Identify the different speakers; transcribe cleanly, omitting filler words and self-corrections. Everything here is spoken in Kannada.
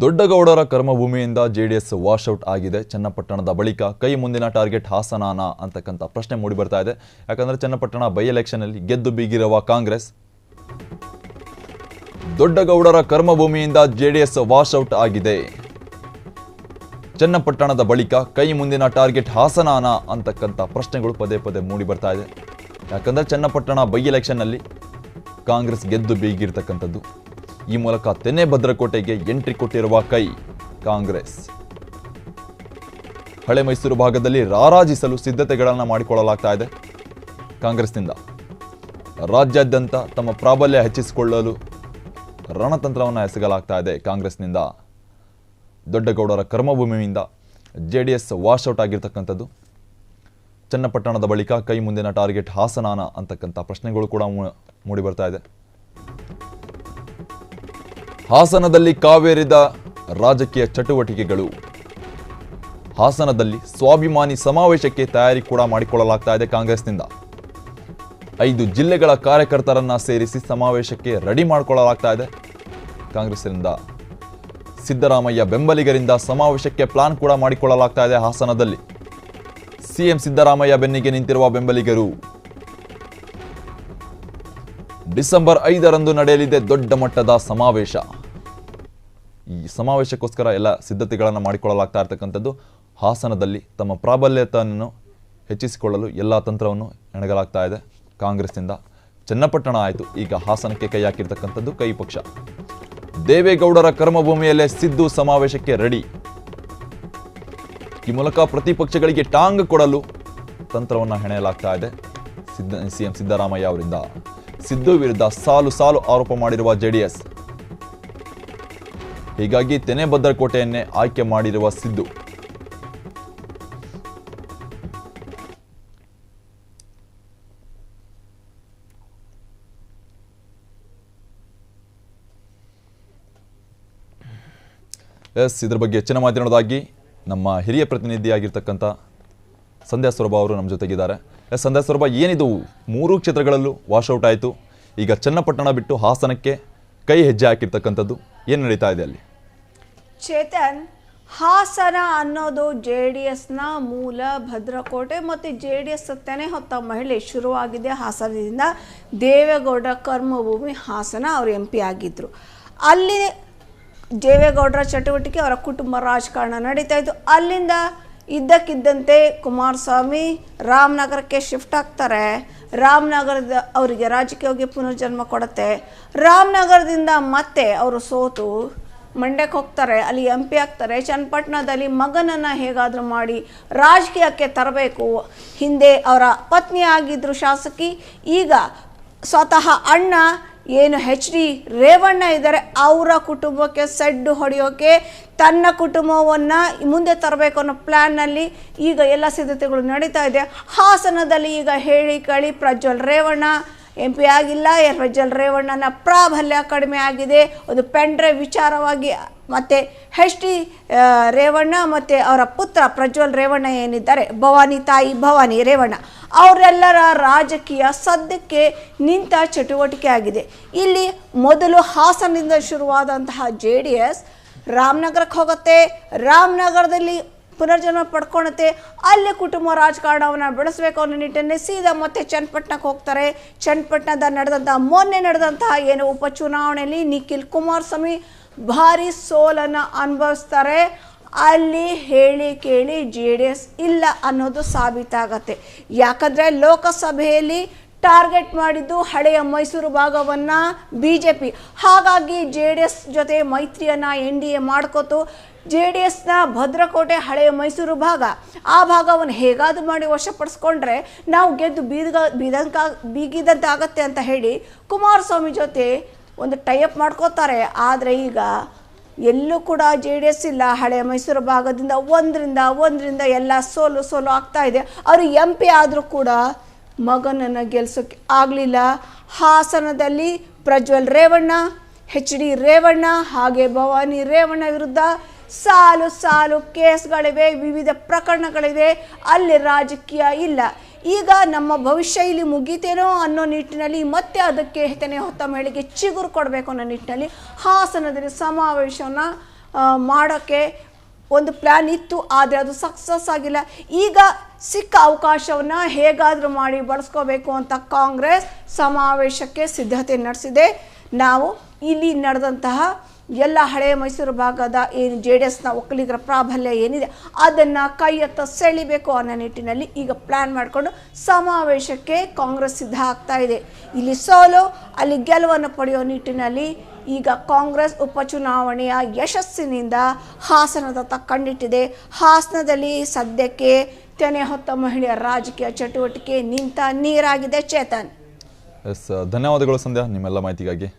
Speaker 1: ದೊಡ್ಡಗೌಡರ ಕರ್ಮಭೂಮಿಯಿಂದ ಜೆಡಿಎಸ್ ವಾಶ್ಔಟ್ ಆಗಿದೆ. ಚನ್ನಪಟ್ಟಣದ ಬಳಿಕ ಕೈ ಮುಂದಿನ ಟಾರ್ಗೆಟ್ ಹಾಸನಾನ ಅಂತಕ್ಕಂಥ ಪ್ರಶ್ನೆ ಮೂಡಿ ಬರ್ತಾ ಇದೆ. ಯಾಕಂದ್ರೆ ಚನ್ನಪಟ್ಟಣ ಬೈ ಎಲೆಕ್ಷನ್ ಅಲ್ಲಿ ಗೆದ್ದು ಬೀಗಿರುವ ಕಾಂಗ್ರೆಸ್ ದೊಡ್ಡಗೌಡರ ಕರ್ಮಭೂಮಿಯಿಂದ ಜೆಡಿಎಸ್ ವಾಶ್ಔಟ್ ಆಗಿದೆ. ಚನ್ನಪಟ್ಟಣದ ಬಳಿಕ ಕೈ ಮುಂದಿನ ಟಾರ್ಗೆಟ್ ಹಾಸನಾನ ಅಂತಕ್ಕಂಥ ಪ್ರಶ್ನೆಗಳು ಪದೇ ಪದೇ ಮೂಡಿ ಬರ್ತಾ ಇದೆ. ಯಾಕಂದ್ರೆ ಚನ್ನಪಟ್ಟಣ ಬೈ ಎಲೆಕ್ಷನ್ ಅಲ್ಲಿ ಕಾಂಗ್ರೆಸ್ ಗೆದ್ದು ಬೀಗಿರ್ತಕ್ಕಂಥದ್ದು. ಈ ಮೂಲಕ ತೆನೆಭದ್ರಕೋಟೆಗೆ ಎಂಟ್ರಿ ಕೊಟ್ಟಿರುವ ಕೈ ಕಾಂಗ್ರೆಸ್ ಹಳೆ ಮೈಸೂರು ಭಾಗದಲ್ಲಿ ರಾರಾಜಿಸಲು ಸಿದ್ಧತೆಗಳನ್ನು ಮಾಡಿಕೊಳ್ಳಲಾಗ್ತಾ ಇದೆ. ಕಾಂಗ್ರೆಸ್ನಿಂದ ರಾಜ್ಯಾದ್ಯಂತ ತಮ್ಮ ಪ್ರಾಬಲ್ಯ ಹೆಚ್ಚಿಸಿಕೊಳ್ಳಲು ರಣತಂತ್ರವನ್ನು ಎಸಗಲಾಗ್ತಾ ಇದೆ. ಕಾಂಗ್ರೆಸ್ನಿಂದ ದೊಡ್ಡಗೌಡರ ಕರ್ಮಭೂಮಿಯಿಂದ ಜೆಡಿಎಸ್ ವಾಶ್ಔಟ್ ಆಗಿರ್ತಕ್ಕಂಥದ್ದು. ಚನ್ನಪಟ್ಟಣದ ಬಳಿಕ ಕೈ ಮುಂದಿನ ಟಾರ್ಗೆಟ್ ಹಾಸನಾನ ಅಂತಕ್ಕಂಥ ಪ್ರಶ್ನೆಗಳು ಕೂಡ ಮೂಡಿ ಬರ್ತಾ ಇದೆ. ಹಾಸನದಲ್ಲಿ ಕಾವೇರಿದ ರಾಜಕೀಯ ಚಟುವಟಿಕೆಗಳು. ಹಾಸನದಲ್ಲಿ ಸ್ವಾಭಿಮಾನಿ ಸಮಾವೇಶಕ್ಕೆ ತಯಾರಿ ಕೂಡ ಮಾಡಿಕೊಳ್ಳಲಾಗ್ತಾ ಇದೆ. ಕಾಂಗ್ರೆಸ್ನಿಂದ 5 ಜಿಲ್ಲೆಗಳ ಕಾರ್ಯಕರ್ತರನ್ನ ಸೇರಿಸಿ ಸಮಾವೇಶಕ್ಕೆ ರೆಡಿ ಮಾಡಿಕೊಳ್ಳಲಾಗ್ತಾ ಇದೆ. ಕಾಂಗ್ರೆಸ್ನಿಂದ ಸಿದ್ದರಾಮಯ್ಯ ಬೆಂಬಲಿಗರಿಂದ ಸಮಾವೇಶಕ್ಕೆ ಪ್ಲಾನ್ ಕೂಡ ಮಾಡಿಕೊಳ್ಳಲಾಗ್ತಾ ಇದೆ. ಹಾಸನದಲ್ಲಿ ಸಿಎಂ ಸಿದ್ದರಾಮಯ್ಯ ಬೆನ್ನಿಗೆ ನಿಂತಿರುವ ಬೆಂಬಲಿಗರು ಡಿಸೆಂಬರ್ 5ರಂದು ನಡೆಯಲಿದೆ ದೊಡ್ಡ ಮಟ್ಟದ ಸಮಾವೇಶ. ಈ ಸಮಾವೇಶಕ್ಕೋಸ್ಕರ ಎಲ್ಲ ಸಿದ್ಧತೆಗಳನ್ನು ಮಾಡಿಕೊಳ್ಳಲಾಗ್ತಾ ಇರತಕ್ಕಂಥದ್ದು. ಹಾಸನದಲ್ಲಿ ತಮ್ಮ ಪ್ರಾಬಲ್ಯತೆಯನ್ನು ಹೆಚ್ಚಿಸಿಕೊಳ್ಳಲು ಎಲ್ಲ ತಂತ್ರವನ್ನು ಹೆಣಗಲಾಗ್ತಾ ಇದೆ ಕಾಂಗ್ರೆಸ್ನಿಂದ. ಚನ್ನಪಟ್ಟಣ ಆಯಿತು, ಈಗ ಹಾಸನಕ್ಕೆ ಕೈ ಹಾಕಿರ್ತಕ್ಕಂಥದ್ದು ಕೈ ಪಕ್ಷ. ದೇವೇಗೌಡರ ಕರ್ಮಭೂಮಿಯಲ್ಲೇ ಸಿದ್ದು ಸಮಾವೇಶಕ್ಕೆ ರೆಡಿ. ಈ ಮೂಲಕ ಪ್ರತಿಪಕ್ಷಗಳಿಗೆ ಟಾಂಗ್ ಕೊಡಲು ತಂತ್ರವನ್ನು ಹೆಣೆಯಲಾಗ್ತಾ ಇದೆ ಸಿಎಂ ಸಿದ್ದರಾಮಯ್ಯ ಅವರಿಂದ. ಸಿದ್ದು ವಿರುದ್ಧ ಸಾಲು ಸಾಲು ಆರೋಪ ಮಾಡಿರುವ ಜೆಡಿಎಸ್, ಹೀಗಾಗಿ ತೆನೆಭದ್ರಕೋಟೆಯನ್ನೇ ಆಯ್ಕೆ ಮಾಡಿರುವ ಸಿದ್ದು ಇದ್ರ ಬಗ್ಗೆ ಹೆಚ್ಚಿನ ಮಾತನಾಡೋದಾಗಿ ನಮ್ಮ ಹಿರಿಯ ಪ್ರತಿನಿಧಿಯಾಗಿರ್ತಕ್ಕಂಥ ಸಂಧ್ಯಾ ಸೊರಬ ಅವರು ನಮ್ಮ ಜೊತೆಗಿದ್ದಾರೆ. ಸಂಧ್ಯಾ ಸೊರಬ, ಏನಿದು 3 ಕ್ಷೇತ್ರಗಳಲ್ಲೂ ವಾಶ್ಔಟ್ ಆಯಿತು, ಈಗ ಚನ್ನಪಟ್ಟಣ ಬಿಟ್ಟು ಹಾಸನಕ್ಕೆ ಕೈ ಹೆಜ್ಜೆ ಹಾಕಿರ್ತಕ್ಕಂಥದ್ದು, ಏನು ನಡೀತಾ ಇದೆ ಅಲ್ಲಿ?
Speaker 2: ಚೇತನ್, ಹಾಸನ ಅನ್ನೋದು JDSನ ಮೂಲ ಭದ್ರಕೋಟೆ ಮತ್ತು JDS ತೆನೆ ಹೊತ್ತ ಮಹಿಳೆ ಶುರುವಾಗಿದೆ ಹಾಸನದಿಂದ. ದೇವೇಗೌಡರ ಕರ್ಮಭೂಮಿ ಹಾಸನ, ಅವರು MP ಆಗಿದ್ದರು. ಅಲ್ಲಿ ದೇವೇಗೌಡರ ಚಟುವಟಿಕೆ, ಅವರ ಕುಟುಂಬ ರಾಜಕಾರಣ ನಡೀತಾ ಇತ್ತು. ಅಲ್ಲಿಂದ ಇದ್ದಕ್ಕಿದ್ದಂತೆ ಕುಮಾರಸ್ವಾಮಿ ರಾಮನಗರಕ್ಕೆ ಶಿಫ್ಟ್ ಆಗ್ತಾರೆ. ರಾಮನಗರದ ಅವರಿಗೆ ರಾಜಕೀಯವಾಗಿ ಪುನರ್ಜನ್ಮ ಕೊಡುತ್ತೆ. ರಾಮನಗರದಿಂದ ಮತ್ತೆ ಅವರು ಸೋತು ಮಂಡ್ಯಕ್ಕೆ ಹೋಗ್ತಾರೆ, ಅಲ್ಲಿ MP ಆಗ್ತಾರೆ. ಚನ್ನಪಟ್ಟಣದಲ್ಲಿ ಮಗನನ್ನು ಹೇಗಾದರೂ ಮಾಡಿ ರಾಜಕೀಯಕ್ಕೆ ತರಬೇಕು. ಹಿಂದೆ ಅವರ ಪತ್ನಿ ಆಗಿದ್ದರು ಶಾಸಕಿ, ಈಗ ಸ್ವತಃ ಅಣ್ಣ ಏನು HD ರೇವಣ್ಣ ಇದ್ದಾರೆ, ಅವರ ಕುಟುಂಬಕ್ಕೆ ಸೆಡ್ಡು ಹೊಡೆಯೋಕೆ ತನ್ನ ಕುಟುಂಬವನ್ನು ಮುಂದೆ ತರಬೇಕು ಅನ್ನೋ ಪ್ಲ್ಯಾನ್ನಲ್ಲಿ ಈಗ ಎಲ್ಲ ಸಿದ್ಧತೆಗಳು ನಡೀತಾ ಇದೆ. ಹಾಸನದಲ್ಲಿ ಈಗ ಹೇಳಿ ಕೇಳಿ ಪ್ರಜ್ವಲ್ ರೇವಣ್ಣ MP ಆಗಿಲ್ಲ. ಪ್ರಜ್ವಲ್ ರೇವಣ್ಣನ ಪ್ರಾಬಲ್ಯ ಕಡಿಮೆ ಆಗಿದೆ. ಒಂದು ಪೆಂಡ್ರೈವ್ ವಿಚಾರವಾಗಿ ಮತ್ತು HD ರೇವಣ್ಣ ಮತ್ತು ಅವರ ಪುತ್ರ ಪ್ರಜ್ವಲ್ ರೇವಣ್ಣ ಏನಿದ್ದಾರೆ, ಭವಾನಿ ತಾಯಿ ಭವಾನಿ ರೇವಣ್ಣ, ಅವರೆಲ್ಲರ ರಾಜಕೀಯ ಸದ್ಯಕ್ಕೆ ನಿಂತ ಚಟುವಟಿಕೆ ಆಗಿದೆ. ಇಲ್ಲಿ ಮೊದಲು ಹಾಸನದಿಂದ ಶುರುವಾದಂತಹ JDS ರಾಮನಗರಕ್ಕೆ ಹೋಗುತ್ತೆ. ರಾಮನಗರದಲ್ಲಿ ಪುನರ್ಜನ್ಮ ಪಡ್ಕೊಳುತ್ತೆ. ಅಲ್ಲಿ ಕುಟುಂಬ ರಾಜಕಾರಣವನ್ನು ಬೆಳೆಸಬೇಕು ಅನ್ನೋ ನಿಟ್ಟಿನಲ್ಲಿ ಸೀದಾ ಮತ್ತೆ ಚನ್ನಪಟ್ಟಣಕ್ಕೆ ಹೋಗ್ತಾರೆ. ಚನ್ನಪಟ್ಟಣದ ಮೊನ್ನೆ ನಡೆದಂತಹ ಏನು ಉಪಚುನಾವಣೆಯಲ್ಲಿ ನಿಖಿಲ್ ಕುಮಾರಸ್ವಾಮಿ ಭಾರಿ ಸೋಲನ್ನು ಅನುಭವಿಸ್ತಾರೆ. ಅಲ್ಲಿ ಹೇಳಿ ಕೇಳಿ JDS ಇಲ್ಲ ಅನ್ನೋದು ಸಾಬೀತಾಗತ್ತೆ. ಯಾಕಂದರೆ ಲೋಕಸಭೆಯಲ್ಲಿ ಟಾರ್ಗೆಟ್ ಮಾಡಿದ್ದು ಹಳೆಯ ಮೈಸೂರು ಭಾಗವನ್ನು BJP. ಹಾಗಾಗಿ JDS ಜೊತೆ ಮೈತ್ರಿಯನ್ನು NDA ಮಾಡ್ಕೋತು. JDSನ ಭದ್ರಕೋಟೆ ಹಳೆಯ ಮೈಸೂರು ಭಾಗ, ಆ ಭಾಗವನ್ನು ಹೇಗಾದರೂ ಮಾಡಿ ವಶಪಡಿಸ್ಕೊಂಡ್ರೆ ನಾವು ಗೆದ್ದು ಬೀಗಿದಂತೆ ಆಗತ್ತೆ ಅಂತ ಹೇಳಿ ಕುಮಾರಸ್ವಾಮಿ ಜೊತೆ ಒಂದು ಟೈಅಪ್ ಮಾಡ್ಕೋತಾರೆ. ಆದರೆ ಈಗ ಎಲ್ಲೂ ಕೂಡ JDS ಇಲ್ಲ. ಹಳೆಯ ಮೈಸೂರು ಭಾಗದಿಂದ ಒಂದರಿಂದ ಎಲ್ಲ ಸೋಲು ಆಗ್ತಾ ಇದೆ. ಅವರು MP ಆದರೂ ಕೂಡ ಮಗನನ್ನು ಗೆಲ್ಸೋಕ್ಕೆ ಆಗಲಿಲ್ಲ. ಹಾಸನದಲ್ಲಿ ಪ್ರಜ್ವಲ್ ರೇವಣ್ಣ, HD ರೇವಣ್ಣ ಹಾಗೆ ಭವಾನಿ ರೇವಣ್ಣ ವಿರುದ್ಧ ಸಾಲು ಕೇಸ್ಗಳಿವೆ, ವಿವಿಧ ಪ್ರಕರಣಗಳಿವೆ. ಅಲ್ಲಿ ರಾಜಕೀಯ ಇಲ್ಲ. ಈಗ ನಮ್ಮ ಭವಿಷ್ಯ ಇಲ್ಲಿ ಮುಗಿತೇನೋ ಅನ್ನೋ ನಿಟ್ಟಿನಲ್ಲಿ ಮತ್ತೆ ಅದಕ್ಕೆ ತೆನೆ ಹೊತ್ತ ಮೇಳಿಗೆ ಚಿಗುರು ಕೊಡಬೇಕು ಅನ್ನೋ ನಿಟ್ಟಿನಲ್ಲಿ ಹಾಸನದಲ್ಲಿ ಸಮಾವೇಶವನ್ನು ಮಾಡೋಕ್ಕೆ ಒಂದು ಪ್ಲ್ಯಾನ್ ಇತ್ತು, ಆದರೆ ಅದು ಸಕ್ಸಸ್ ಆಗಿಲ್ಲ. ಈಗ ಸಿಕ್ಕ ಅವಕಾಶವನ್ನು ಹೇಗಾದರೂ ಮಾಡಿ ಬಳಸ್ಕೋಬೇಕು ಅಂತ ಕಾಂಗ್ರೆಸ್ ಸಮಾವೇಶಕ್ಕೆ ಸಿದ್ಧತೆ ನಡೆಸಿದೆ. ನಾವು ಇಲ್ಲಿ ನಡೆದಂತಹ ಎಲ್ಲ ಹಳೆಯ ಮೈಸೂರು ಭಾಗದ ಏನು JDSನ ಒಕ್ಕಲಿಗರ ಪ್ರಾಬಲ್ಯ ಏನಿದೆ ಅದನ್ನು ಕೈ ಎತ್ತ ಸೆಳಿಬೇಕು ಅನ್ನೋ ನಿಟ್ಟಿನಲ್ಲಿ ಈಗ ಪ್ಲ್ಯಾನ್ ಮಾಡಿಕೊಂಡು ಸಮಾವೇಶಕ್ಕೆ ಕಾಂಗ್ರೆಸ್ ಸಿದ್ಧ ಆಗ್ತಾ ಇದೆ. ಇಲ್ಲಿ ಸೋಲು ಅಲ್ಲಿ ಗೆಲುವನ್ನು ಪಡೆಯೋ ನಿಟ್ಟಿನಲ್ಲಿ ಈಗ ಕಾಂಗ್ರೆಸ್ ಉಪಚುನಾವಣೆಯ ಯಶಸ್ಸಿನಿಂದ ಹಾಸನದತ್ತ ಕಣ್ಣಿಟ್ಟಿದೆ. ಹಾಸನದಲ್ಲಿ ಸದ್ಯಕ್ಕೆ ತೆನೆ ಹೊತ್ತ ಮಹಿಳೆಯರ ರಾಜಕೀಯ ಚಟುವಟಿಕೆ ನಿಂತ ನೀರಾಗಿದೆ. ಚೇತನ್,
Speaker 1: ಎಸ್, ಧನ್ಯವಾದಗಳು ಸಂಧ್ಯಾ ನಿಮ್ಮೆಲ್ಲ ಮಾಹಿತಿಗಾಗಿ.